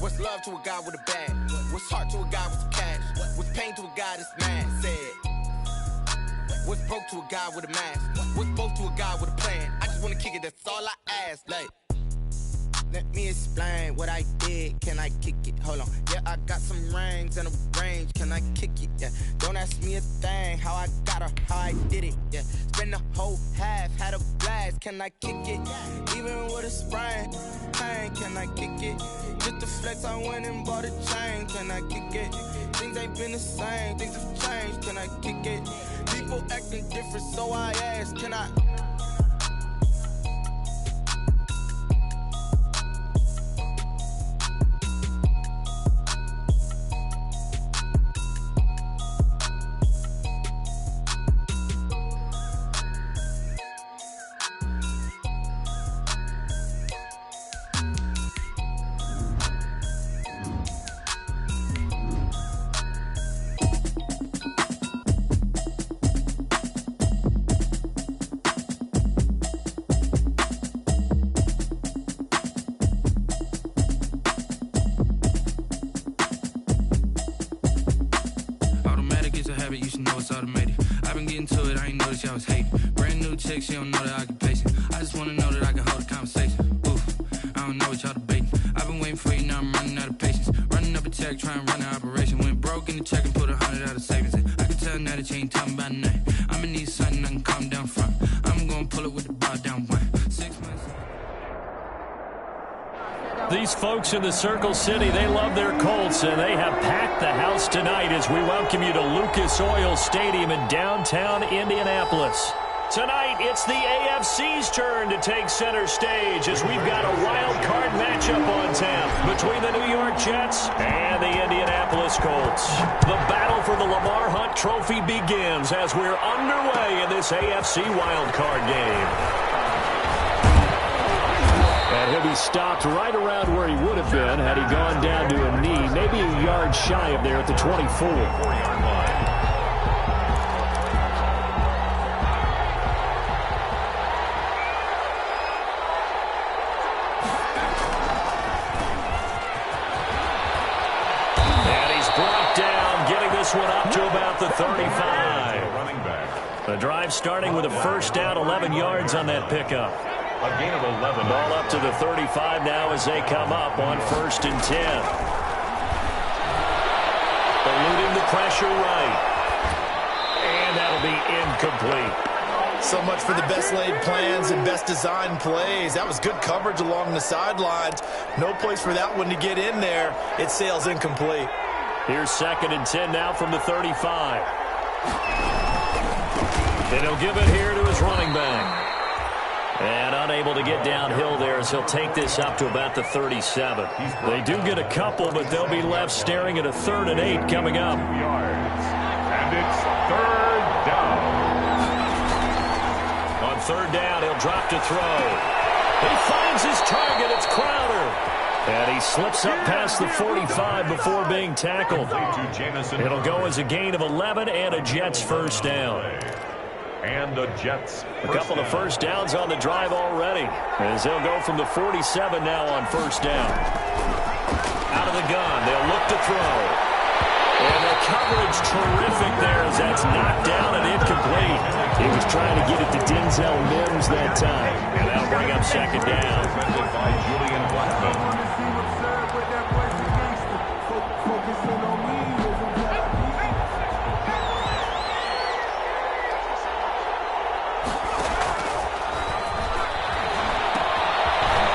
What's love to a guy with a bag? What's heart to a guy with some cash? What's pain to a guy that's mad? Said. What's broke to a guy with a mask? What's both to a guy with a plan? I just wanna kick it, that's all I ask. Like, let me explain what I did. Can I kick it? Hold on. Yeah, I got some rings and a range. Can I kick it? Yeah. Don't ask me a thing. How I got her, how I did it. Yeah. Spend the whole half, had a blast. Can I kick it? Even with a sprain. Pain, can I kick it? Just the flex, I went and bought a chain. Can I kick it? Things ain't been the same. Things have changed. Can I kick it? People acting different, so I ask. Can I? You should know it's automated. I've been getting to it, I ain't noticed y'all was hating. Brand new chick, she don't know the occupation. I just wanna know that I can hold a conversation. Oof, I don't know what y'all debating. I've been waiting for you, now I'm running out of patience. Running up a check, trying to run an operation. Went broke in the check and put 100 out of savings in. I can tell now that you ain't talking about nothing. I'ma need something I can calm down from. I'm gonna pull it with the bar down one. 6 months. These folks in the Circle City, they love their Colts, and they have packed the house tonight as we welcome you to Lucas Oil Stadium in downtown Indianapolis. Tonight, it's the AFC's turn to take center stage as we've got a wild card matchup on tap between the New York Jets and the Indianapolis Colts. The battle for the Lamar Hunt Trophy begins as we're underway in this AFC wild card game. And he'll be stopped right around where he would have been had he gone down to a knee, maybe a yard shy of there at the 24-yard line. And he's brought down, getting this one up to about the 35. The drive starting with a first down, 11 yards on that pickup. A gain of 11. Ball up to the 35 now as they come up on 1st and 10. Eluding the pressure right. And that'll be incomplete. So much for the best laid plans and best designed plays. That was good coverage along the sidelines. No place for that one to get in there. It sails incomplete. Here's 2nd and 10 now from the 35. And he'll give it here to his running back. And unable to get downhill there as he'll take this up to about the 37. They do get a couple, but they'll be left staring at a 3rd and 8 coming up. And it's 3rd down. On 3rd down, he'll drop to throw. He finds his target. It's Crowder. And he slips up past the 45 before being tackled. It'll go as a gain of 11 and a Jets first down. And the Jets. A couple of first downs on the drive already, as they'll go from the 47 now on 1st down. Out of the gun, they'll look to throw. And the coverage terrific there as that's knocked down and incomplete. He was trying to get it to Denzel Mims that time. And that'll bring up 2nd down. Defended by Julian Blackman.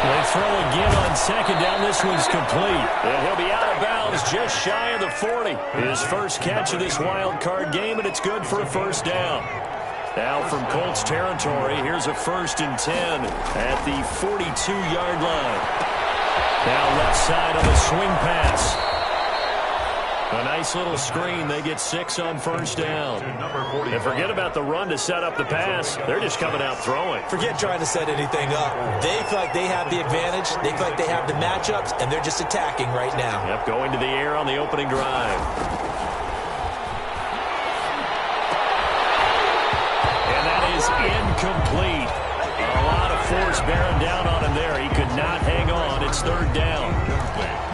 They throw again on 2nd down. This one's complete. And he'll be out of bounds just shy of the 40. His first catch of this wild card game, and it's good for a first down. Now from Colts territory, here's a 1st and 10 at the 42-yard line. Now left side on the swing pass. A nice little screen. They get 6 on 1st down. And forget about the run to set up the pass. They're just coming out throwing. Forget trying to set anything up. They feel like they have the advantage. They feel like they have the matchups, and they're just attacking right now. Yep, going to the air on the opening drive. And that is incomplete. A lot of force bearing down on him there. He could not hang on. It's 3rd down.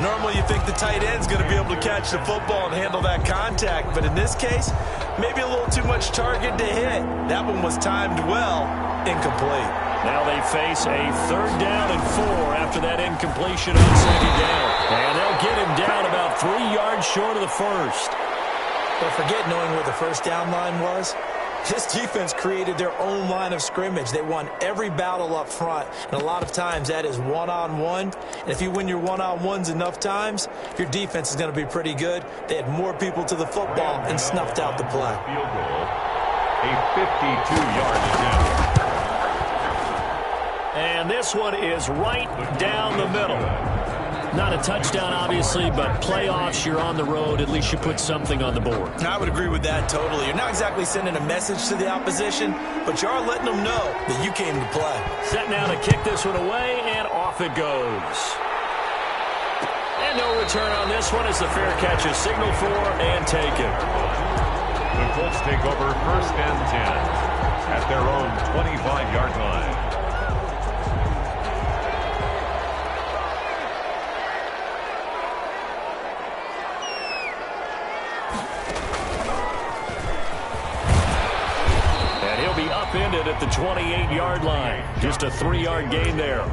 Normally you you think the tight end's going to be able to catch the football and handle that contact. But in this case, maybe a little too much target to hit. That one was timed well, incomplete. Now they face a 3rd down and 4 after that incompletion on 2nd down. And they'll get him down about 3 yards short of the first. But forget knowing where the first down line was. This defense created their own line of scrimmage. They won every battle up front, and a lot of times that is one-on-one. And if you win your one-on-ones enough times, your defense is going to be pretty good. They had more people to the football and snuffed out the play. Field goal, a 52-yard attempt. And this one is right down the middle. Not a touchdown, obviously, but playoffs, you're on the road. At least you put something on the board. I would agree with that totally. You're not exactly sending a message to the opposition, but you are letting them know that you came to play. Set now to kick this one away, and off it goes. And no return on this one as the fair catch is signaled for and taken. The Colts take over 1st and 10 at their own 25-yard line. Upended at the 28-yard line. Just a 3-yard gain there.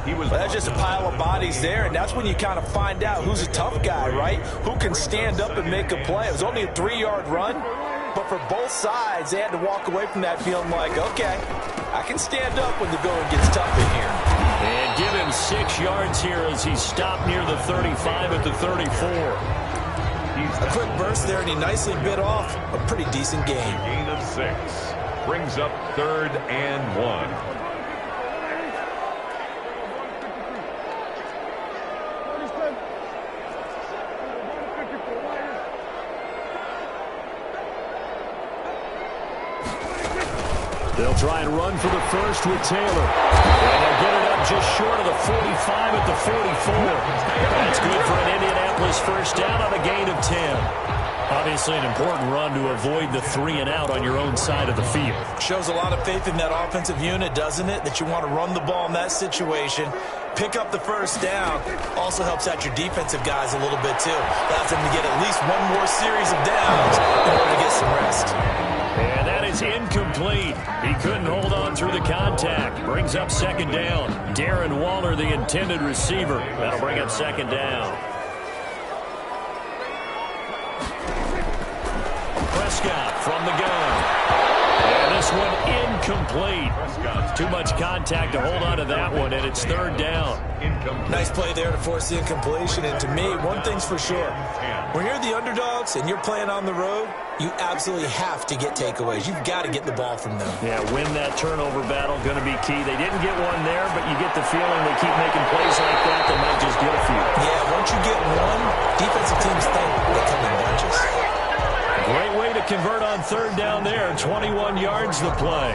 Well, that's just a pile of bodies there, and that's when you kind of find out who's a tough guy, right? Who can stand up and make a play. It was only a 3-yard run, but for both sides, they had to walk away from that feeling like, okay, I can stand up when the going gets tough in here. And give him 6 yards here as he stopped near the 35 at the 34. A quick burst there, and he nicely bit off a pretty decent gain. Gain of 6 brings up 3rd and 1. They'll try and run for the first with Taylor. And they'll get it up just short of the 45 at the 44. That's good for an Indianapolis first down on a gain of 10. Obviously an important run to avoid the 3-and-out on your own side of the field. Shows a lot of faith in that offensive unit, doesn't it? That you want to run the ball in that situation. Pick up the first down. Also helps out your defensive guys a little bit, too. Allows them to get at least one more series of downs in order to get some rest. And that is incomplete. He couldn't hold on through the contact. Brings up 2nd down. Darren Waller, the intended receiver. That'll bring up 2nd down. Prescott from the gun. And this one incomplete. Too much contact to hold on to that one, and it's 3rd down. Nice play there to force the incompletion. And to me, one thing's for sure. When you're the underdogs and you're playing on the road, you absolutely have to get takeaways. You've got to get the ball from them. Yeah, win that turnover battle, going to be key. They didn't get one there, but you get the feeling they keep making plays like that, they might just get a few. Yeah, once you get one, defensive teams think they come in bunches. Great way to convert on 3rd down there. 21 yards the play.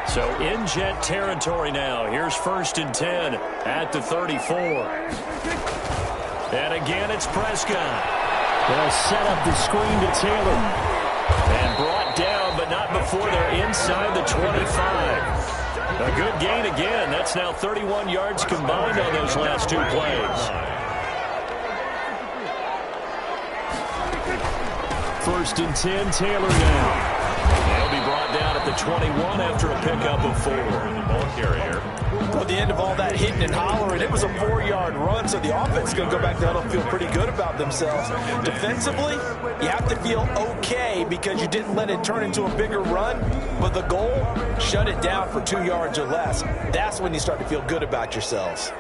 So in jet territory now. Here's 1st and 10 at the 34. And again, it's Prescott. They'll set up the screen to Taylor. And brought down, but not before they're inside the 25. A good gain again. That's now 31 yards combined on those last 2 plays. 1st and 10, Taylor now. He'll be brought down at the 21 after a pickup of 4. The ball carrier. At the end of all that hitting and hollering, it was a 4-yard run, so the offense is going to go back there and feel pretty good about themselves. Defensively, you have to feel okay because you didn't let it turn into a bigger run, but the goal, shut it down for 2 yards or less. That's when you start to feel good about yourselves.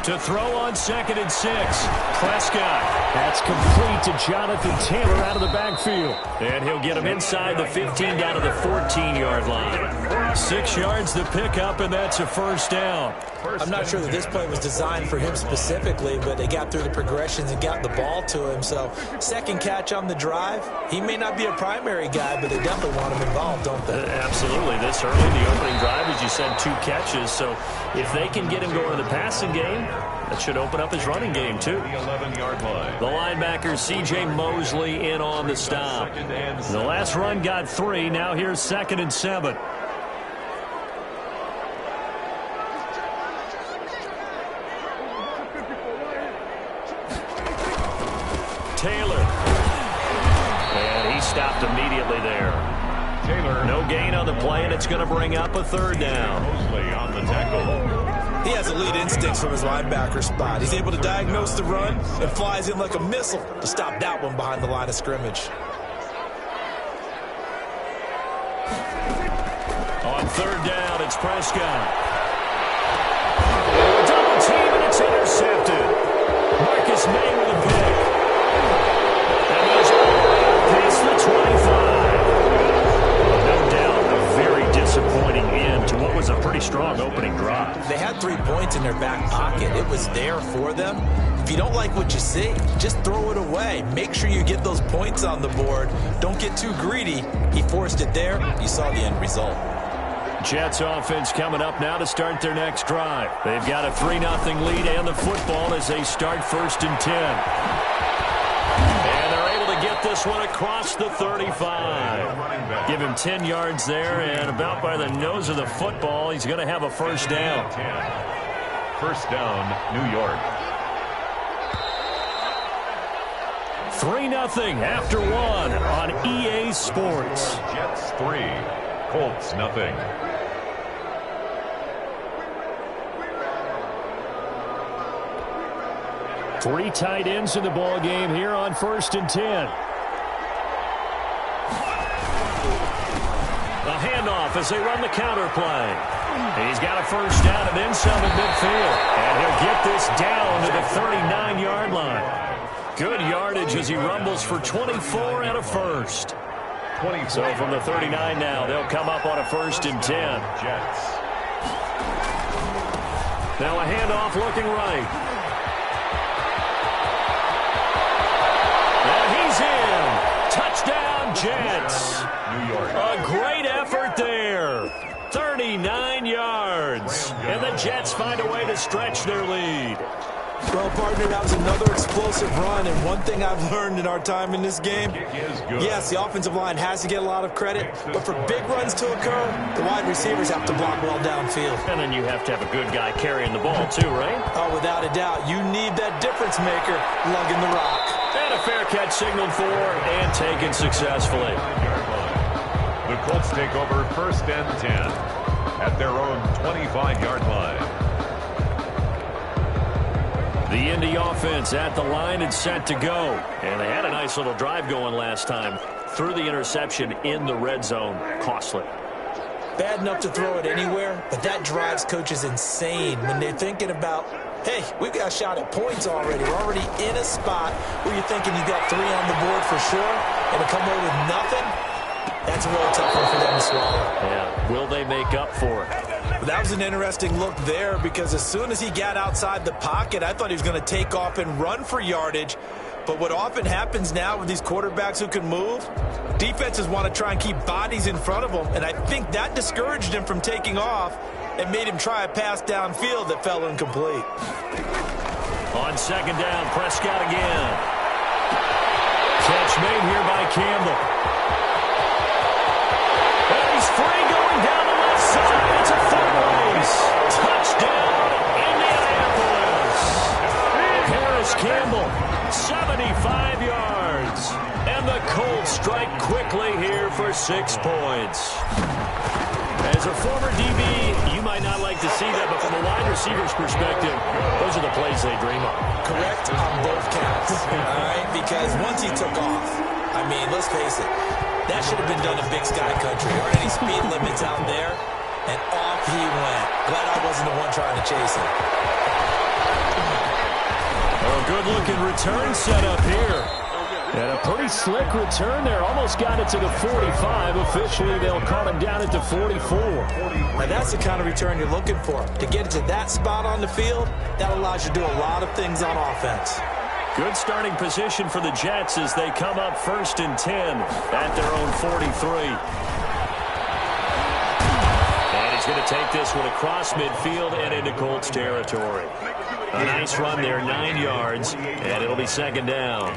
To throw on 2nd and 6. Prescott. That's complete to Jonathan Taylor out of the backfield. And he'll get him inside the 15 down to the 14-yard line. 6 yards the pickup, and that's a 1st down. I'm not sure that this play was designed for him specifically, but they got through the progressions and got the ball to him. So 2nd catch on the drive. He may not be a primary guy, but they definitely want him involved, don't they? Absolutely. This early in the opening drive, as you said, 2 catches. So if they can get him going in the passing game, that should open up his running game, too. The 11-yard line. The linebacker, C.J. Mosley, in on the stop. The last run got 3. Now here's 2nd and 7. stopped immediately there. Taylor. No gain on the play, and it's going to bring up a third down. Mosley on the tackle. He has elite instincts from his linebacker spot. He's able to diagnose the run and flies in like a missile to stop that one behind the line of scrimmage. On third down, it's Prescott. Double team, and it's intercepted. Marcus May with a pick. And he's all the way up past the 25. No doubt, a very disappointing end to what was a pretty strong opening drive. They had 3 points in their back pocket. It was there for them. If you don't like what you see, just throw it away. Make sure you get those points on the board. Don't get too greedy. He forced it there. You saw the end result. Jets offense coming up now to start their next drive. They've got a 3-0 lead and the football as they start 1st and 10. And they're able to get this one across the 35. Give him 10 yards there, and about by the nose of the football, he's going to have a first down. 1st down, New York. 3-0 after 1 on EA Sports. Jets 3, Colts nothing. Three tight ends in the ball game here on 1st and 10. A handoff as they run the counter play. He's got a first down and then some at midfield. And he'll get this down to the 39-yard line. Good yardage as he rumbles for 24 and a first. So from the 39 now, they'll come up on a 1st and 10. Jets. Now a handoff looking right. And he's in. Touchdown, Jets. New York. A great effort there. 39 yards. And the Jets find a way to stretch their lead. Well, partner, that was another explosive run, and one thing I've learned in our time in this game, yes, the offensive line has to get a lot of credit, but for big runs to occur, the wide receivers have to block well downfield. And then you have to have a good guy carrying the ball too, right? Oh, without a doubt. You need that difference maker lugging the rock. And a fair catch signaled for and taken successfully. The Colts take over 1st and 10 at their own 25-yard line. The Indy offense at the line and set to go. And they had a nice little drive going last time. Threw the interception in the red zone. Costly. Bad enough to throw it anywhere, but that drives coaches insane when they're thinking about, hey, we've got a shot at points already. We're already in a spot where you're thinking you got 3 on the board for sure, and to come away with nothing, that's a real tough one for them to swallow. Yeah, will they make up for it? That was an interesting look there because as soon as he got outside the pocket, I thought he was going to take off and run for yardage. But what often happens now with these quarterbacks who can move, defenses want to try and keep bodies in front of them, and I think that discouraged him from taking off and made him try a pass downfield that fell incomplete. On 2nd down, Prescott again. Catch made here by Campbell. And he's free going down the left side. It's a foot race. Touchdown, Indianapolis. Harris Campbell, 75 yards. And the Colts strike quickly here for 6 points. As a former DB, you might not like to see that, but from a wide receiver's perspective, those are the plays they dream of. Correct on both counts, all right? Because once he took off, I mean, let's face it, that should have been done in Big Sky Country. There aren't any speed limits out there, and off he went. Glad I wasn't the one trying to chase him. A good-looking return set up here. And a pretty slick return there. Almost got it to the 45. Officially, they'll call him down at the 44. Now, that's the kind of return you're looking for. To get it to that spot on the field, that allows you to do a lot of things on offense. Good starting position for the Jets as they come up 1st and 10 at their own 43. And he's going to take this one across midfield and into Colts territory. A nice run there, 9 yards, and it'll be 2nd down.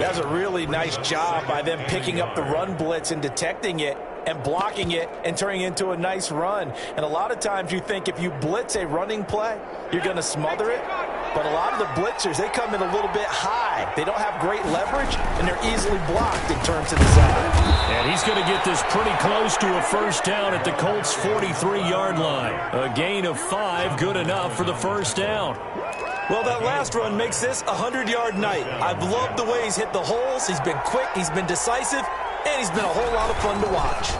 That's a really nice job by them picking up the run blitz and detecting it and blocking it and turning it into a nice run. And a lot of times you think if you blitz a running play, you're going to smother it. but a lot of the blitzers, they come in a little bit high. They don't have great leverage, and they're easily blocked in terms of the zone. And he's going to get this pretty close to a first down at the Colts' 43-yard line. A gain of 5, good enough for the first down. Well, that last run makes this a 100-yard night. I've loved the way he's hit the holes. He's been quick, he's been decisive, and he's been a whole lot of fun to watch.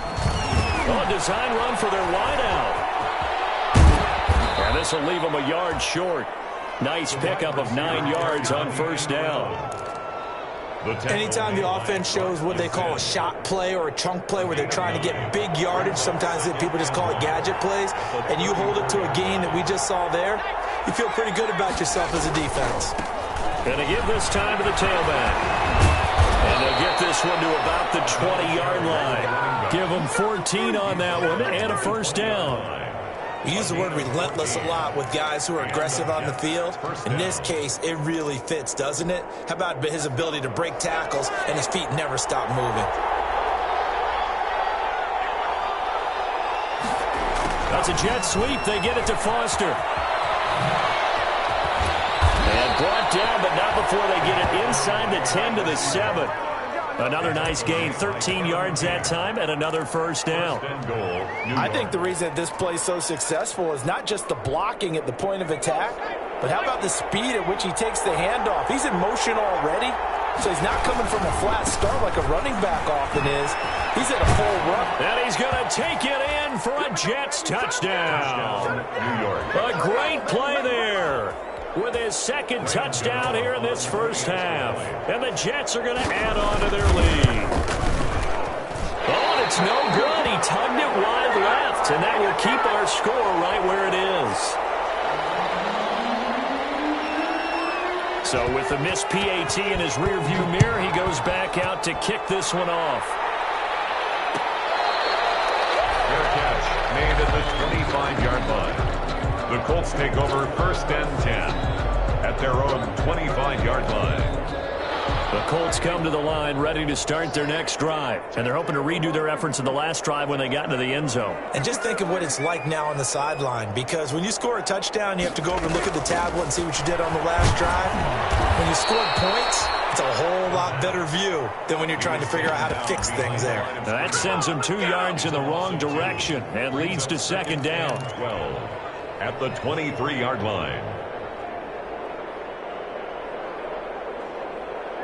Oh, a design run for their wideout. And this will leave him a yard short. Nice pickup of 9 yards on first down. Anytime the offense shows what they call a shot play or a chunk play where they're trying to get big yardage, sometimes people just call it gadget plays, and you hold it to a gain that we just saw there, you feel pretty good about yourself as a defense. Going to give this time to the tailback. And they'll get this one to about the 20-yard line. Give them 14 on that one and a first down. We use the word relentless a lot with guys who are aggressive on the field. In this case, it really fits, doesn't it? How about his ability to break tackles and his feet never stop moving? That's a jet sweep. They get it to Foster. And brought down, but not before they get it inside the 10 to the 7. Another nice gain, 13 yards that time, and another first down. I think the reason that this play is so successful is not just the blocking at the point of attack, but how about the speed at which he takes the handoff? He's in motion already, so he's not coming from a flat start like a running back often is. He's at a full run. And he's going to take it in for a Jets touchdown. A great play there, with his second touchdown here in this first half. And the Jets are going to add on to their lead. Oh, and it's no good. He tugged it wide left, and that will keep our score right where it is. So with the missed PAT in his rearview mirror, he goes back out to kick this one off. Fair catch made at the 25-yard line. The Colts take over first and 10 at their own 25-yard line. The Colts come to the line ready to start their next drive, and they're hoping to redo their efforts in the last drive when they got into the end zone. And just think of what it's like now on the sideline, because when you score a touchdown, you have to go over and look at the tablet and see what you did on the last drive. When you scored points, it's a whole lot better view than when you're trying to figure out how to fix things there. Now that sends them 2 yards in the wrong direction and leads to second down. 12 at the 23-yard line.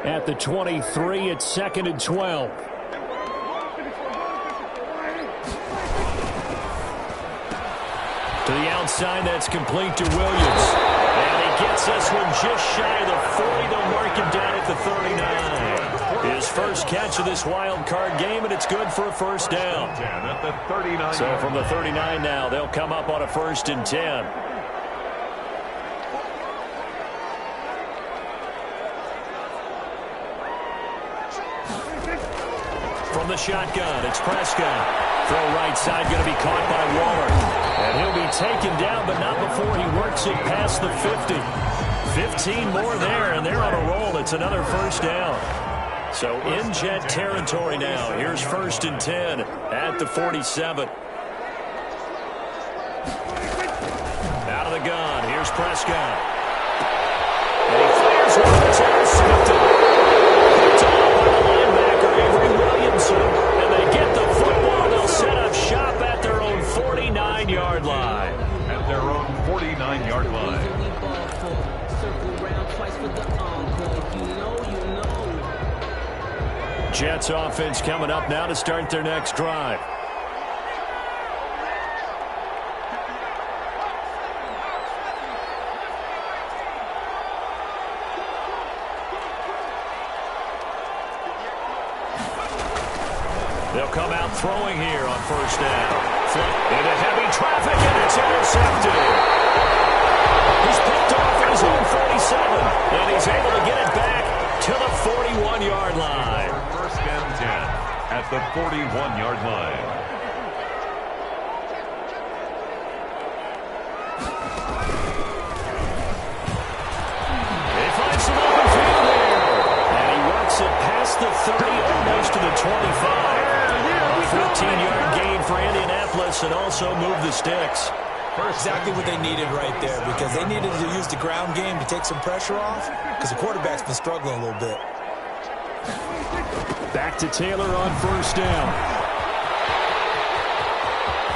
At the 23, it's second and 12. To the outside, that's complete to Williams. And he gets this one just shy of the 40. They'll mark him down at the 39. His first catch of this wild card game, and it's good for a first down. At the 39. So from the 39 now, they'll come up on a first and 10. From the shotgun, it's Prescott. Throw right side, going to be caught by Waller. And he'll be taken down, but not before he works it past the 50. 15 more there, and they're on a roll. It's another first down. So in Jet territory now. Here's first and 10 at the 47. Out of the gun, here's Prescott. And he fires one that's intercepted. Picked off by the linebacker, Avery Williamson. And they get the football. They'll set up shop at their own 49-yard line. At their own 49-yard line. Jets offense coming up now to start their next drive. They'll come out throwing here on first down. Flip into heavy traffic, and it's intercepted. He's picked off at his own 47, and he's able to get it back to the 41-yard line. First and 10 at the 41-yard line. He finds some open field here, and he works it past the 30, almost to the 25. 14-yard gain for Indianapolis, and also move the sticks. Exactly what they needed right there, because they needed to use the ground game to take some pressure off, because the quarterback's been struggling a little bit. Back to Taylor on first down.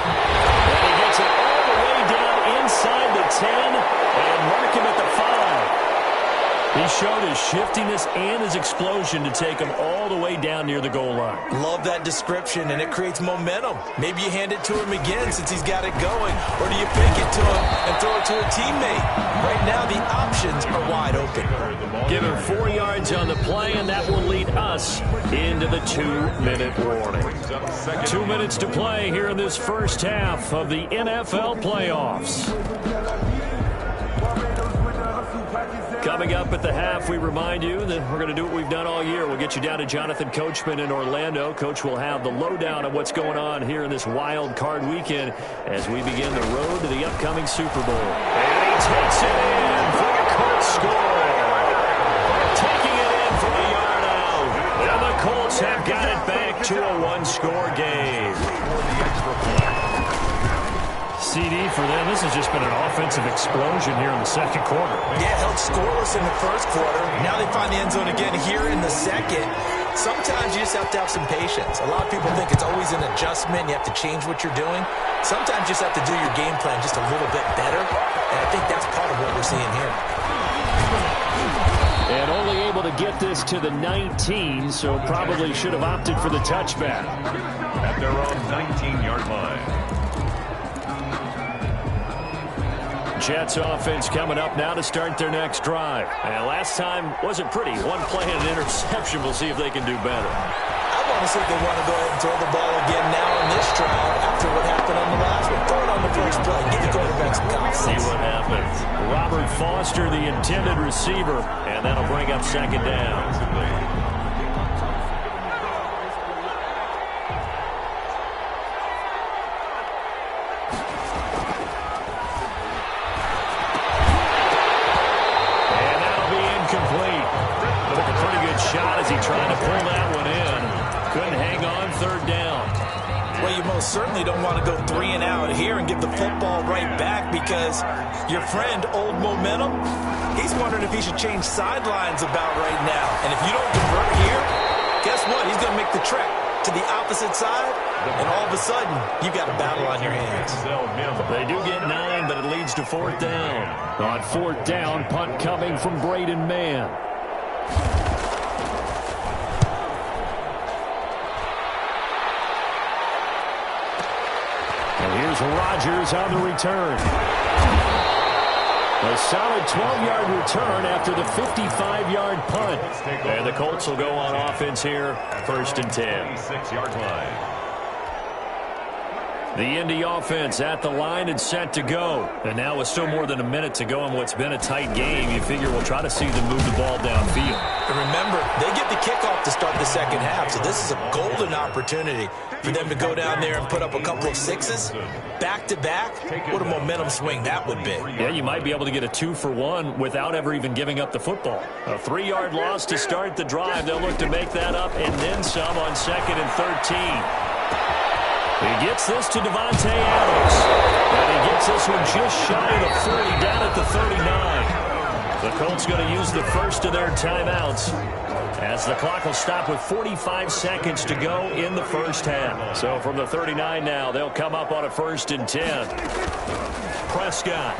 And he gets it all the way down inside the 10 and mark him at the 5. He showed his shiftiness and his explosion to take him all the way down near the goal line. Love that description, and it creates momentum. Maybe you hand it to him again since he's got it going, or do you pick it to him and throw it to a teammate? Right now, the options are wide open. Give him 4 yards on the play, and that will lead us into the 2-minute warning. 2 minutes to play here in this first half of the NFL playoffs. Coming up at the half, we remind you that we're going to do what we've done all year. We'll get you down to Jonathan Coachman in Orlando. Coach will have the lowdown of what's going on here in this wild card weekend as we begin the road to the upcoming Super Bowl. And he takes it in for the Colts score. Taking it in from a yard out. And the Colts have got it back to a one-score game. CD for them. This has just been an offensive explosion here in the second quarter. Yeah, held scoreless in the first quarter. Now they find the end zone again here in the second. Sometimes you just have to have some patience. A lot of people think it's always an adjustment. You have to change what you're doing. Sometimes you just have to do your game plan just a little bit better. And I think that's part of what we're seeing here. And only able to get this to the 19, so probably should have opted for the touchback. At their own 19-yard line. Jets offense coming up now to start their next drive. And last time wasn't pretty. One play and an interception. We'll see if they can do better. I want to see if they want to go ahead and throw the ball again now on this drive after what happened on the last one. Throw it on the first play. Give the quarterback some confidence. See what happens. Robert Foster, the intended receiver. And that'll bring up second down. Shot as he tried to pull that one in. Couldn't hang on third down. Well, you most certainly don't want to go 3 and out here and give the football right back because your friend, Old Momentum, he's wondering if he should change sidelines about right now. And if you don't convert here, guess what? He's going to make the trek to the opposite side, and all of a sudden, you've got a battle on your hands. They do get 9, but it leads to fourth down. On fourth down, punt coming from Braden Mann. Here's Rodgers on the return. A solid 12-yard return after the 55-yard punt. And the Colts will go on offense here, first and 10. 6-yard line. The Indy offense at the line and set to go. And now with still more than a minute to go in what's been a tight game, you figure we'll try to see them move the ball downfield. And remember, they get the kickoff to start the second half, so this is a golden opportunity for them to go down there and put up a couple of sixes back-to-back. What a momentum swing that would be. Yeah, you might be able to get a 2-for-1 without ever even giving up the football. A 3-yard loss to start the drive. They'll look to make that up and then some on second and 13. He gets this to Devontae Adams. And he gets this one just shy of the 40, down at the 39. The Colts going to use the first of their timeouts as the clock will stop with 45 seconds to go in the first half. So from the 39 now, they'll come up on a first and 10. Prescott.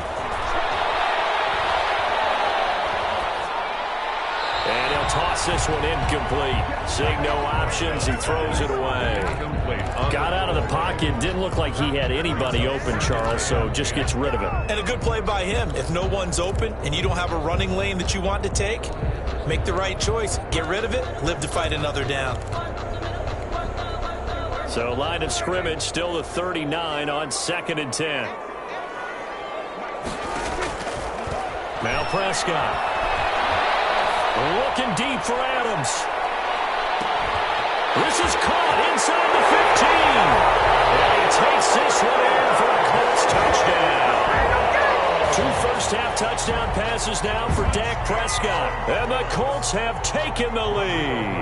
And he'll toss this one incomplete. Seeing no options, he throws it away. Got out of the pocket. Didn't look like he had anybody open, Charles, so just gets rid of it. And a good play by him. If no one's open and you don't have a running lane that you want to take, make the right choice. Get rid of it. Live to fight another down. So line of scrimmage, still the 39 on second and 10. Now Prescott. Looking deep for Adams. This is caught inside the 15. And he takes this one in for a Colts touchdown. 2 first half touchdown passes now for Dak Prescott. And the Colts have taken the lead.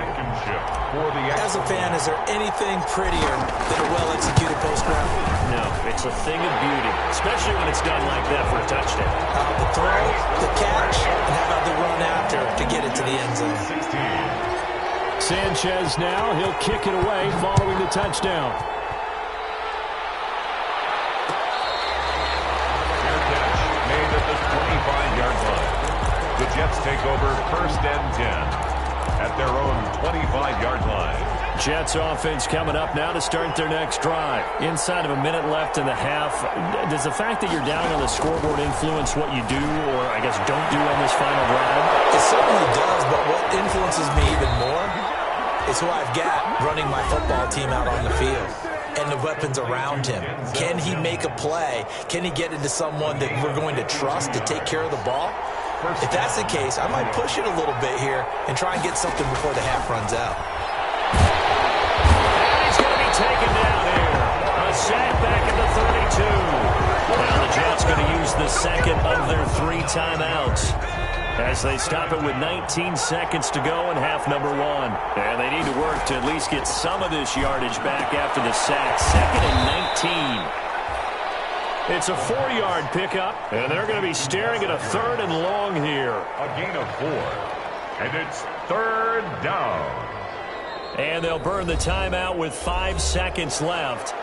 As a fan, is there anything prettier than a well-executed post-route? No, it's a thing of beauty, especially when it's done like that for a touchdown. The throw, the catch, and how about the run after to get it to the end zone? 16. Sanchez now, he'll kick it away following the touchdown. Fair catch made at the 25-yard line. The Jets take over first and 10 at their own 25-yard line. Jets offense coming up now to start their next drive. Inside of a minute left in the half, does the fact that you're down on the scoreboard influence what you do, or I guess don't do on this final drive? It certainly does, but what influences me even more is who I've got running my football team out on the field and the weapons around him. Can he make a play? Can he get into someone that we're going to trust to take care of the ball? If that's the case, I might push it a little bit here and try and get something before the half runs out. And he's going to be taken down here. A sack back at the 32. Now the Jets going to use the second of their 3 timeouts as they stop it with 19 seconds to go in half number 1. And they need to work to at least get some of this yardage back after the sack. 2nd and 19. It's a 4-yard pickup, and they're going to be staring at a 3rd and long here. A gain of 4, and it's 3rd down. And they'll burn the timeout with 5 seconds left.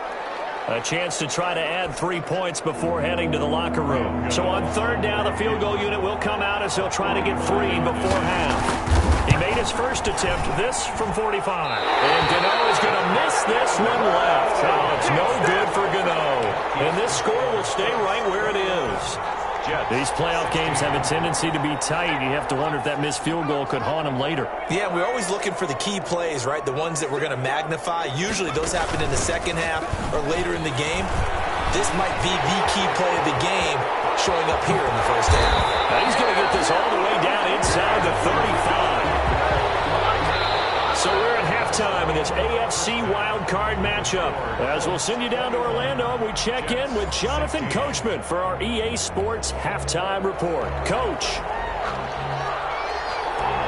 A chance to try to add 3 points before heading to the locker room. So on 3rd down, the field goal unit will come out as they'll try to get 3 before half. He made his first attempt, this from 45. And Gano is going to miss this one left. Oh, it's no good for Gano. And this score will stay right where it is. These playoff games have a tendency to be tight. You have to wonder if that missed field goal could haunt them later. Yeah, we're always looking for the key plays, right? The ones that we're going to magnify. Usually those happen in the second half or later in the game. This might be the key play of the game showing up here in the first half. Now he's going to get this all the way down inside the 35. So we're at halftime in this AFC wildcard matchup. As we'll send you down to Orlando, we check in with Jonathan Coachman for our EA Sports Halftime Report. Coach.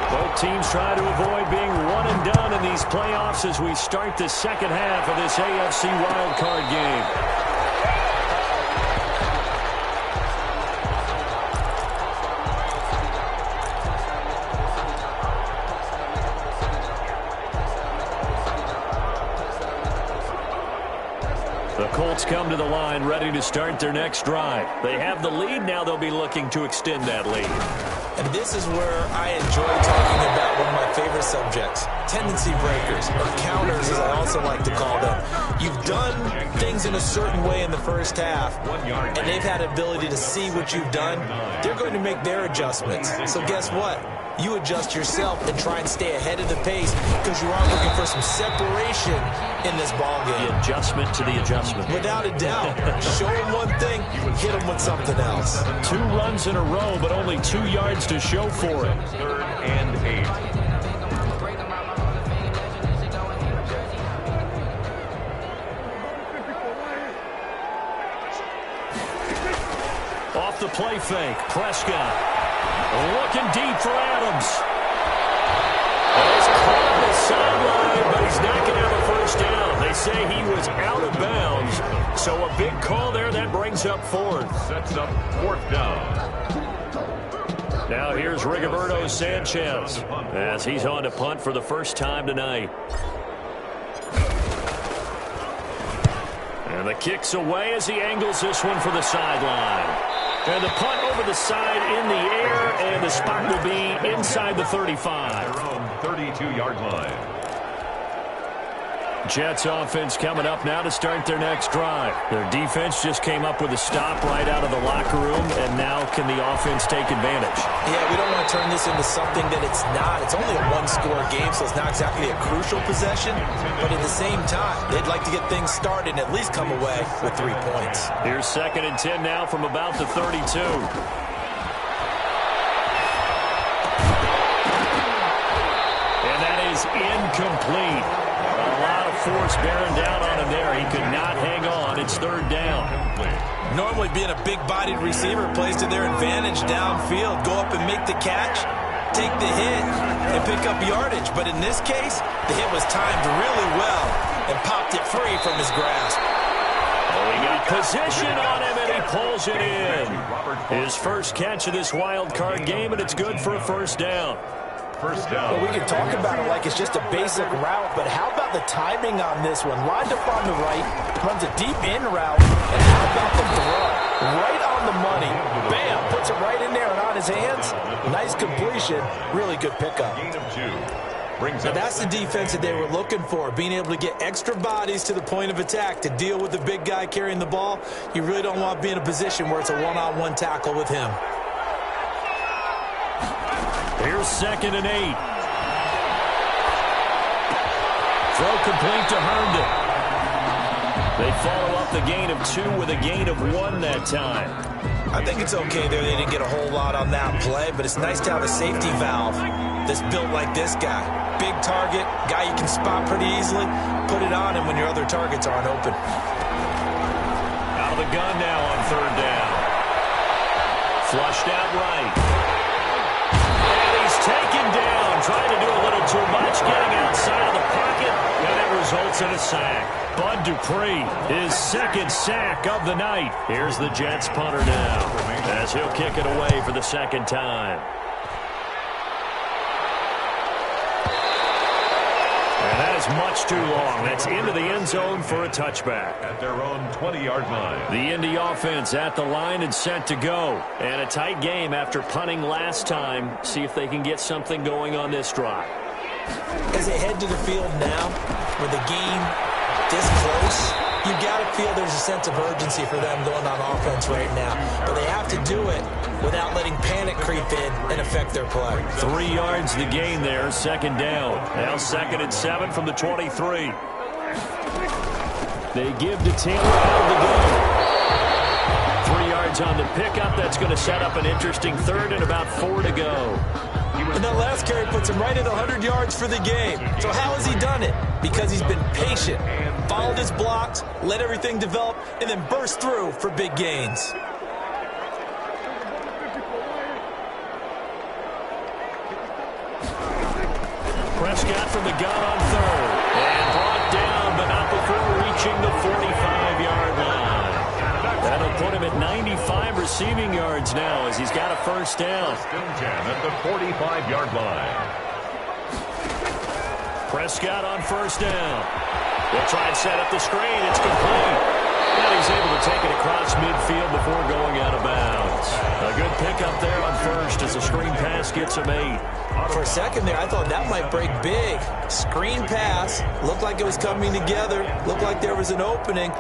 Both teams try to avoid being one and done in these playoffs as we start the second half of this AFC wildcard game. The Colts come to the line ready to start their next drive. They have the lead. Now they'll be looking to extend that lead. And this is where I enjoy talking about one of my favorite subjects, tendency breakers, or counters as I also like to call them. You've done things in a certain way in the first half, and they've had ability to see what you've done. They're going to make their adjustments. So guess what? You adjust yourself and try and stay ahead of the pace because you are looking for some separation in this ballgame. The adjustment to the adjustment. Without a doubt. Show them one thing, hit them with something else. 2 runs in a row, but only 2 yards to show for it. 3rd and 8. Off the play fake, Prescott. Looking deep for Adams. He's caught on the sideline, but he's not going to have a first down. They say he was out of bounds. So a big call there. That brings up 4th. Sets up 4th down. Now here's Rigoberto Sanchez as he's on to punt for the first time tonight. And the kick's away as he angles this one for the sideline. And the punt over the side in the air, and the spot will be inside the 35. Their own 32-yard line. Jets offense coming up now to start their next drive. Their defense just came up with a stop right out of the locker room, and now can the offense take advantage? Yeah, we don't want to turn this into something that it's not. It's only a 1-score game, so it's not exactly a crucial possession. But at the same time, they'd like to get things started and at least come away with 3 points. Here's 2nd and 10 now from about the 32. And that is is incomplete. A lot of force bearing down on him there. He could not hang on. It's third down. Normally being a big-bodied receiver plays to their advantage downfield. Go up and make the catch, take the hit, and pick up yardage. But in this case, the hit was timed really well and popped it free from his grasp. Oh, he got position on him, and he pulls it in. His first catch of this wild card game, and it's good for a first down. First down. Well, we can talk about it like it's just a basic route, but how about the timing on this one? Lined up on the right, runs a deep in route, and how about the throw? Right on the money. Bam! Puts it right in there and on his hands. Nice completion. Really good pickup. Gain of 2. Now that's the defense that they were looking for, being able to get extra bodies to the point of attack to deal with the big guy carrying the ball. You really don't want to be in a position where it's a one-on-one tackle with him. Here's 2nd and 8. Throw complete to Herndon. They follow up the gain of 2 with a gain of 1 that time. I think it's okay there. They didn't get a whole lot on that play, but it's nice to have a safety valve that's built like this guy. Big target, guy you can spot pretty easily. Put it on him when your other targets aren't open. Out of the gun now on third down. Flushed out right. Taken down, trying to do a little too much, getting outside of the pocket, and it results in a sack. Bud Dupree, his 2nd sack of the night. Here's the Jets punter now, as he'll kick it away for the 2nd time. And that is much too long. That's into the end zone for a touchback. At their own 20-yard line. The Indy offense at the line and set to go. And a tight game after punting last time. See if they can get something going on this drive. As they head to the field now, with the game this close, you got to feel there's a sense of urgency for them going on offense right now. But they have to do it without letting panic creep in and affect their play. 3 yards the gain there, 2nd down. Now 2nd and 7 from the 23. They give to Taylor out of the gun. 3 yards on the pickup. That's going to set up an interesting 3rd and about 4 to go. And that last carry puts him right at 100 yards for the game. So how has he done it? Because he's been patient, followed his blocks, let everything develop, and then burst through for big gains. Prescott from the gun on 3rd. And brought down, but not before reaching the 45-yard line. That'll put him at 95 receiving yards now as he's got a first down. At the 45-yard line. Prescott on first down. They'll try and set up the screen. It's complete. And he's able to take it across midfield before going out of bounds. A good pickup there on first as the screen pass gets him 8. For a second there, I thought that might break big. Screen pass. Looked like it was coming together. Looked like there was an opening.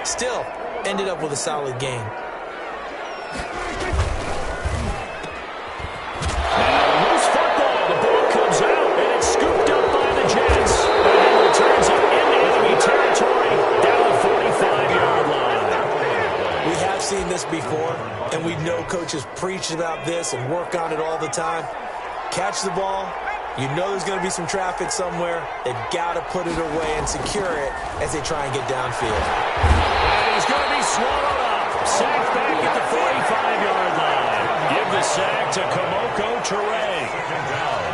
Still, ended up with a solid game. Now, loose football. The ball comes out, and it's scooped up by the Jets. And then returns it into enemy territory down the 45-yard line. We have seen this before, and we know coaches preach about this and work on it all the time. Catch the ball. You know there's going to be some traffic somewhere. They've got to put it away and secure it as they try and get downfield. And he's going to be swallowed up. Sacked back at the 45-yard line. Give the sack to Kamoko Toure.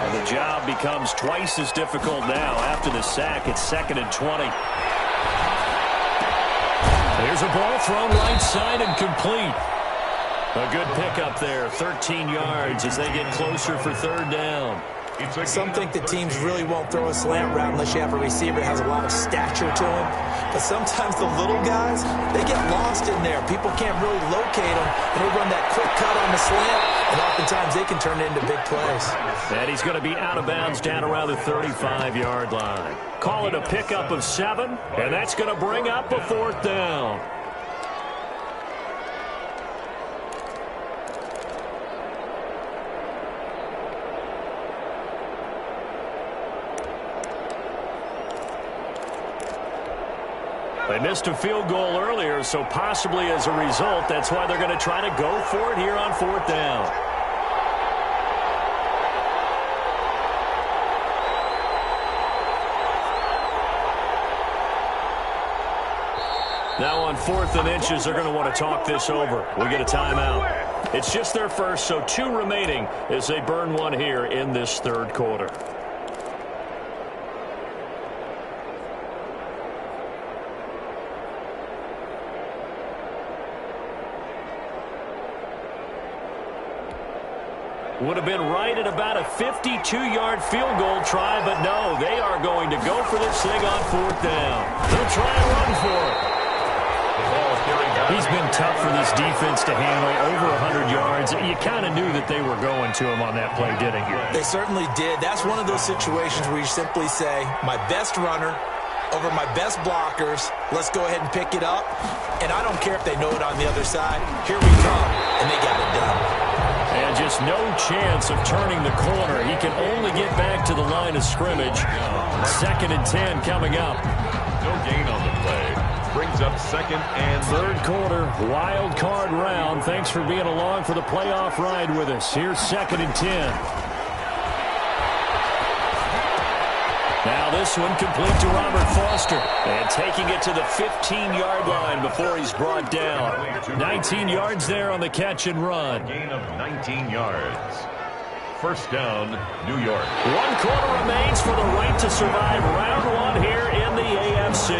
And the job becomes twice as difficult now. After the sack, it's 2nd and 20. There's a ball thrown right side and complete. A good pickup there, 13 yards as they get closer for 3rd down. Some think that teams really won't throw a slant route unless you have a receiver that has a lot of stature to him. But sometimes the little guys, they get lost in there. People can't really locate them, and they run that quick cut on the slant, and oftentimes they can turn it into big plays. And he's going to be out of bounds down around the 35-yard line. Call it a pickup of 7, and that's going to bring up a 4th down. They missed a field goal earlier, so possibly as a result, that's why they're going to try to go for it here on 4th down. Now on 4th and inches, they're going to want to talk this over. We get a timeout. It's just their first, so 2 remaining as they burn one here in this 3rd quarter. Would have been right at about a 52-yard field goal try, but no, they are going to go for this thing on 4th down. They'll try and run for it. He's been tough for this defense to handle, over 100 yards. You kind of knew that they were going to him on that play, didn't you? They certainly did. That's one of those situations where you simply say, my best runner over my best blockers, let's go ahead and pick it up. And I don't care if they know it on the other side. Here we come, and they got it done. And just no chance of turning the corner. He can only get back to the line of scrimmage. 2nd and 10 coming up. No gain on the play. Brings up 2nd and 3rd quarter, wild card round. Thanks for being along for the playoff ride with us. Here's 2nd and 10. Now this one complete to Robert Foster. And taking it to the 15-yard line before he's brought down. 19 yards there on the catch and run. gain of 19 yards. 1st down, New York. 1 quarter remains for the right to survive round 1 here in the AFC.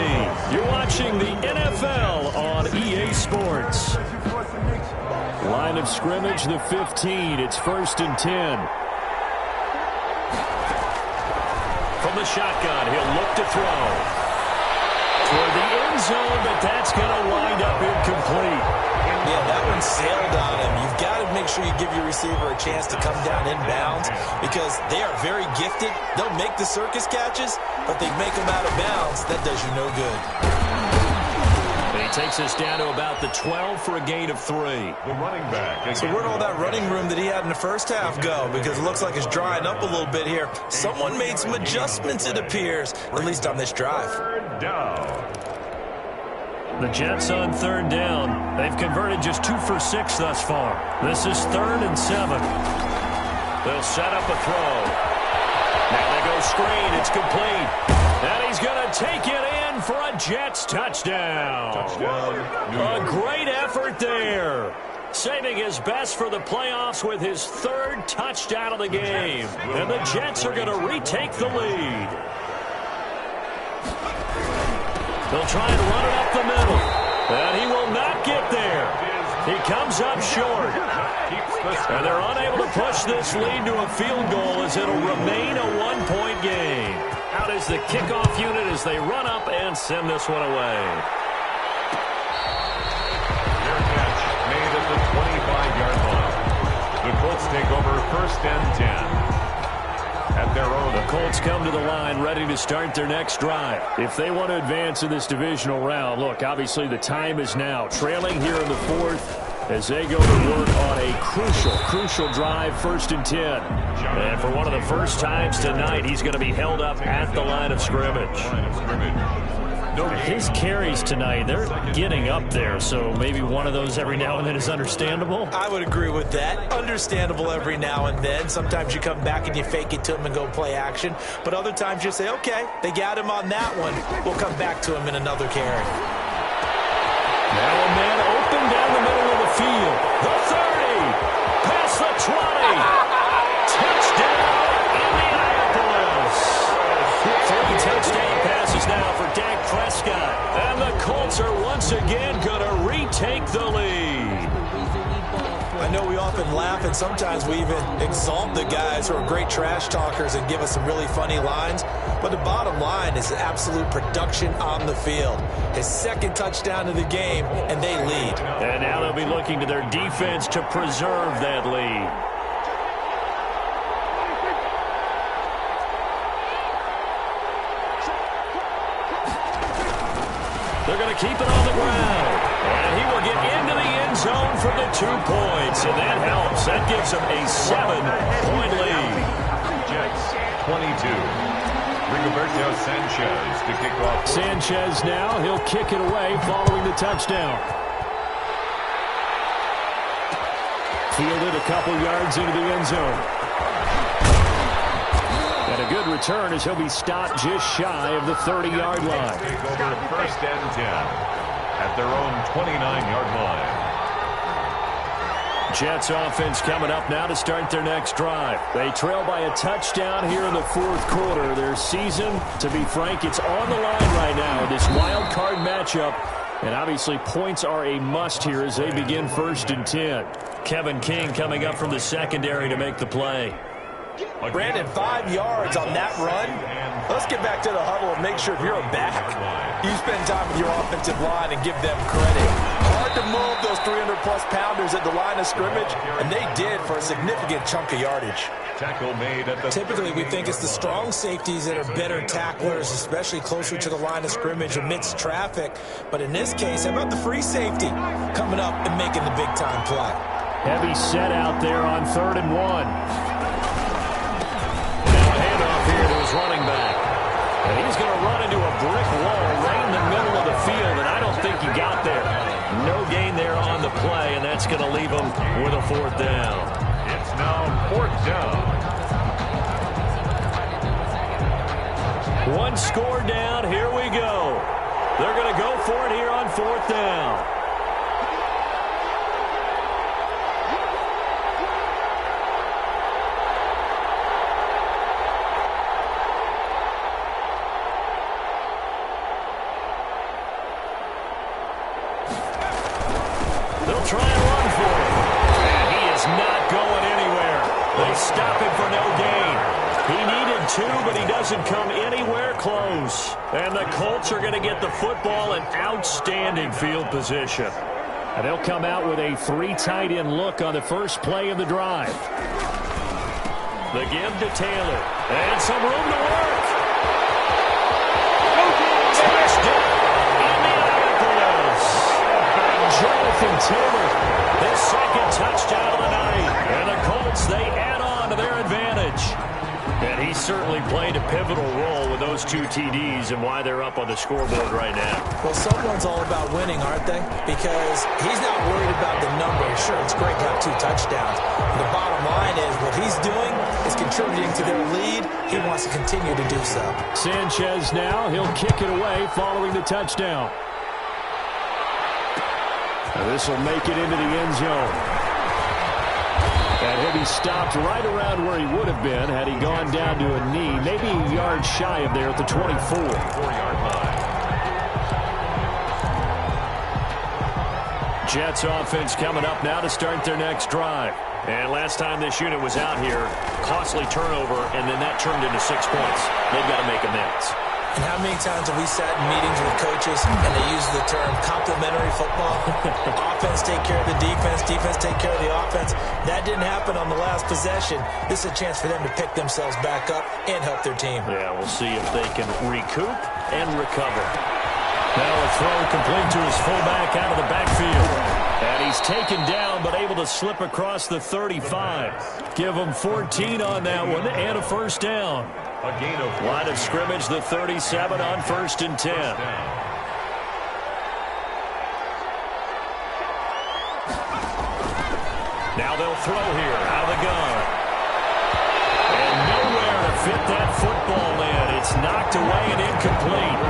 You're watching the NFL on EA Sports. Line of scrimmage, the 15. It's 1st and 10. From the shotgun, he'll look to throw. Toward the end zone, but that's going to wind up incomplete. Yeah, that one sailed on him. You've got to make sure you give your receiver a chance to come down inbounds because they are very gifted. They'll make the circus catches, but they make them out of bounds. That does you no good. He takes us down to about the 12 for a gain of 3. The running back. So where'd all that running room that he had in the first half go? Because it looks like it's drying up a little bit here. Someone made some adjustments, it appears, at least on this drive. 3rd down. The Jets on 3rd down. They've converted just 2 for 6 thus far. This is 3rd and 7. They'll set up a throw. Now they go screen. It's complete. And he's going to take it in for a Jets touchdown. A great effort there. Saving his best for the playoffs with his 3rd touchdown of the game. And the Jets are going to retake the lead. They'll try and run it up the middle. And he will not get there. He comes up short. And they're unable to push this lead to a field goal as it'll remain a 1-point game. Out is the kickoff unit as they run up and send this one away. Their catch made at the 25-yard line. The Colts take over 1st and 10. At their own. The Colts come to the line ready to start their next drive. If they want to advance in this divisional round, look, obviously the time is now. Trailing here in the 4th as they go to work on a crucial drive, 1st and 10. And for one of the first times tonight, he's going to be held up at the line of scrimmage. His carries tonight, they're getting up there, so maybe one of those every now and then is understandable. I would agree with that. Understandable every now and then. Sometimes you come back and you fake it to him and go play action. But other times you say, okay, they got him on that one. We'll come back to him in another carry. Now a man open down the middle of the field. The 30, past the 20. Touchdown, Indianapolis. 3 touchdown passes now for Dak Prescott. And the Colts are once again going to retake the lead. I know we often laugh, and sometimes we even exalt the guys who are great trash talkers and give us some really funny lines. But the bottom line is absolute production on the field. His 2nd touchdown of the game, and they lead. And now they'll be looking to their defense to preserve that lead. They're going to keep it on the ground. And he will get into the end zone for the 2 points. And that helps. That gives them a 7-point lead. Jets, 22. Rigoberto Sanchez to kick off. Sanchez now. He'll kick it away following the touchdown. Fielded a couple yards into the end zone. And a good return as he'll be stopped just shy of the 30-yard line. Take over 1st and 10. at their own 29-yard line. Jets offense coming up now to start their next drive. They trail by a touchdown here in the fourth quarter. Their season, to be frank, it's on the line right now in this wild card matchup. And obviously points are a must here as they begin 1st and 10. Kevin King coming up from the secondary to make the play. Brandon, 5 yards on that run. Let's get back to the huddle and make sure if you're a back, you spend time with your offensive line and give them credit. Hard to move those 300-plus pounders at the line of scrimmage, and they did for a significant chunk of yardage. Tackle made at the Typically, we think it's the strong safeties that are better tacklers, especially closer to the line of scrimmage amidst traffic. But in this case, how about the free safety coming up and making the big-time play? Heavy set out there on 3rd and 1. Here to his running back. And he's going to run into a brick wall right in the middle of the field, and I don't think he got there. No gain there on the play, and that's going to leave him with a 4th down. It's now 4th down. 1 score down. Here we go. They're going to go for it here on 4th down. Try and run for it. And he is not going anywhere. They stop him for no gain. He needed 2, but he doesn't come anywhere close. And the Colts are going to get the football in outstanding field position. And they'll come out with a 3 tight end look on the first play of the drive. The give to Taylor. And some room to work. Touchdown, Indianapolis. Jonathan Taylor, his 2nd touchdown of the night. And the Colts, they add on to their advantage. And he certainly played a pivotal role with those 2 TDs and why they're up on the scoreboard right now. Well, someone's all about winning, aren't they? Because he's not worried about the number. Sure, it's great to have 2 touchdowns. The bottom line is what he's doing is contributing to their lead. He wants to continue to do so. Sanchez now, he'll kick it away following the touchdown. This will make it into the end zone. And he'll be stopped right around where he would have been had he gone down to a knee, maybe a yard shy of there at the 24-yard line. Jets offense coming up now to start their next drive. And last time this unit was out here, costly turnover, and then that turned into 6 points. They've got to make amends. And how many times have we sat in meetings with coaches and they use the term complementary football? Offense take care of the defense, defense take care of the offense. That didn't happen on the last possession. This is a chance for them to pick themselves back up and help their team. Yeah, we'll see if they can recoup and recover. Now a throw complete to his fullback out of the backfield. And he's taken down but able to slip across the 35. Give him 14 on that one and a 1st down. A gain of line of scrimmage, the 37 on 1st and 10. Now they'll throw here out of the gun. And nowhere to fit that football in. It's knocked away and incomplete.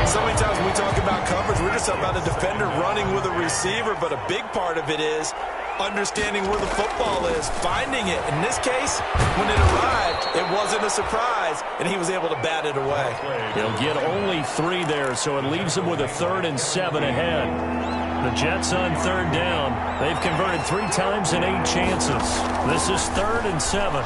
So many times when we talk about coverage, we're just about a defender running with a receiver, but a big part of it is understanding where the football is, finding it. In this case, when it arrived, it wasn't a surprise, and he was able to bat it away. He'll get only 3 there, so it leaves him with a 3rd and 7 ahead. The Jets on 3rd down. They've converted 3 times in 8 chances. This is 3rd and 7.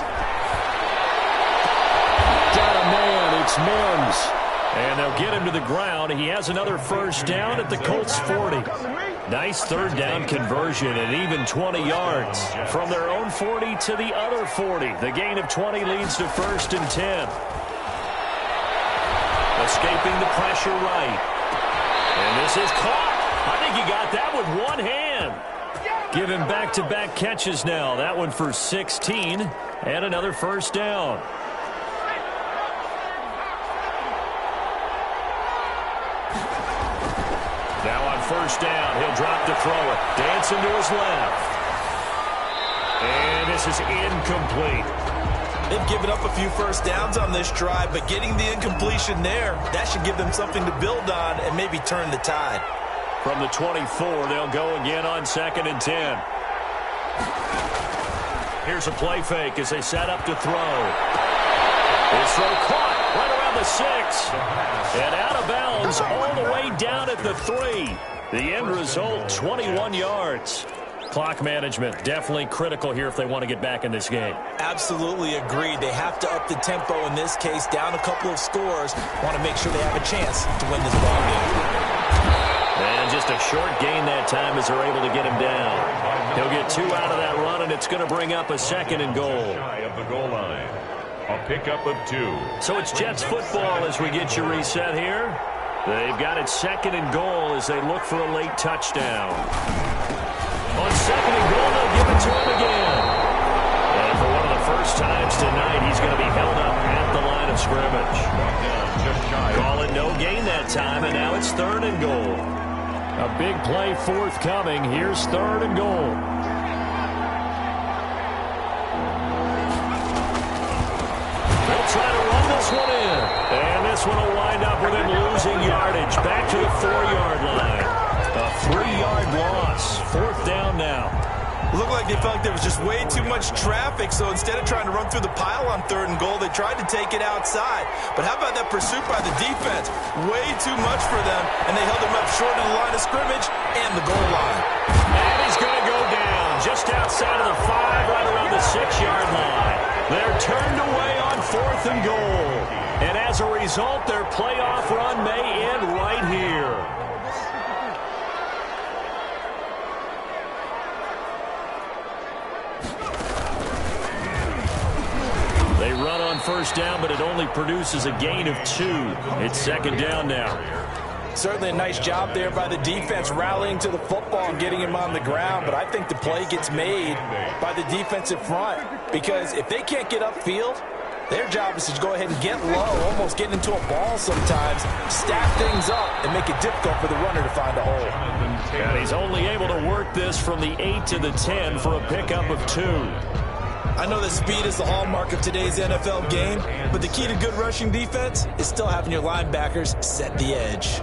Got a man, it's Mims. And they'll get him to the ground. He has another 1st down at the Colts 40. Nice 3rd down conversion and even 20 yards. From their own 40 to the other 40. The gain of 20 leads to 1st and 10. Escaping the pressure right. And this is caught. I think he got that with one hand. Give him back-to-back catches now. That one for 16 and another 1st down. Now on 1st down, he'll drop to throw it. Dancing to his left. And this is incomplete. They've given up a few 1st downs on this drive, but getting the incompletion there, that should give them something to build on and maybe turn the tide. From the 24, they'll go again on 2nd and 10. Here's a play fake as they set up to throw. His throw caught right around the 6. And out of bounds all the way down at the 3. The end result, 21 yards. Clock management definitely critical here if they want to get back in this game. Absolutely agreed. They have to up the tempo in this case, down a couple of scores. Want to make sure they have a chance to win this ball game. And just a short gain that time as they're able to get him down. He'll get 2 out of that run, and it's going to bring up a 2nd and goal. Shy of the goal line. A pickup of 2. So it's Jets football as we get you reset here. They've got it 2nd and goal as they look for a late touchdown. On 2nd and goal, they'll give it to him again. And for one of the first times tonight, he's going to be held up at the line of scrimmage. Call it no gain that time, and now it's 3rd and goal. A big play forthcoming. Here's 3rd and goal. They'll try to run this one in. And this one will wind up with him losing yardage. Back to the 4-yard line. A 3-yard loss. 4th down now. Looked like they felt like there was just way too much traffic, so instead of trying to run through the pile on 3rd and goal, they tried to take it outside. But how about that pursuit by the defense? Way too much for them, and they held him up short of the line of scrimmage and the goal line. And he's going to go down just outside of the 5, right around the 6-yard line. They're turned away on 4th and goal. And as a result, their playoff run may end right here. They run on 1st down, but it only produces a gain of 2. It's 2nd down now. Certainly a nice job there by the defense rallying to the football and getting him on the ground, but I think the play gets made by the defensive front because if they can't get upfield, their job is to go ahead and get low, almost get into a ball sometimes, stack things up, and make it difficult for the runner to find a hole. And he's only able to work this from the 8 to the 10 for a pickup of 2. I know that speed is the hallmark of today's NFL game, but the key to good rushing defense is still having your linebackers set the edge.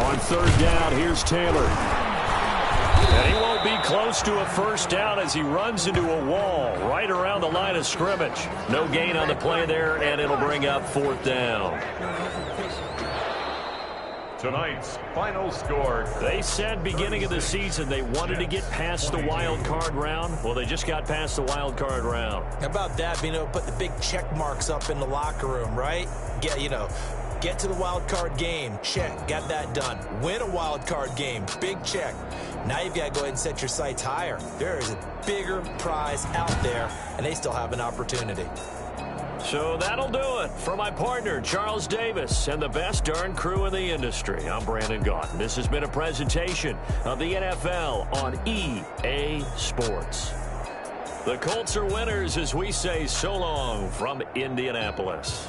On 3rd down, here's Taylor. And he won't be close to a 1st down as he runs into a wall right around the line of scrimmage. No gain on the play there, and it'll bring up 4th down. Tonight's final score. They said beginning of the season they wanted to get past the wild card round. Well, they just got past the wild card round. How about that, being able to put the big check marks up in the locker room, right? Get to the wild card game. Check. Got that done. Win a wild card game. Big check. Now you've got to go ahead and set your sights higher. There is a bigger prize out there, and they still have an opportunity. So that'll do it for my partner, Charles Davis, and the best darn crew in the industry. I'm Brandon Gaudin. This has been a presentation of the NFL on EA Sports. The Colts are winners as we say so long from Indianapolis.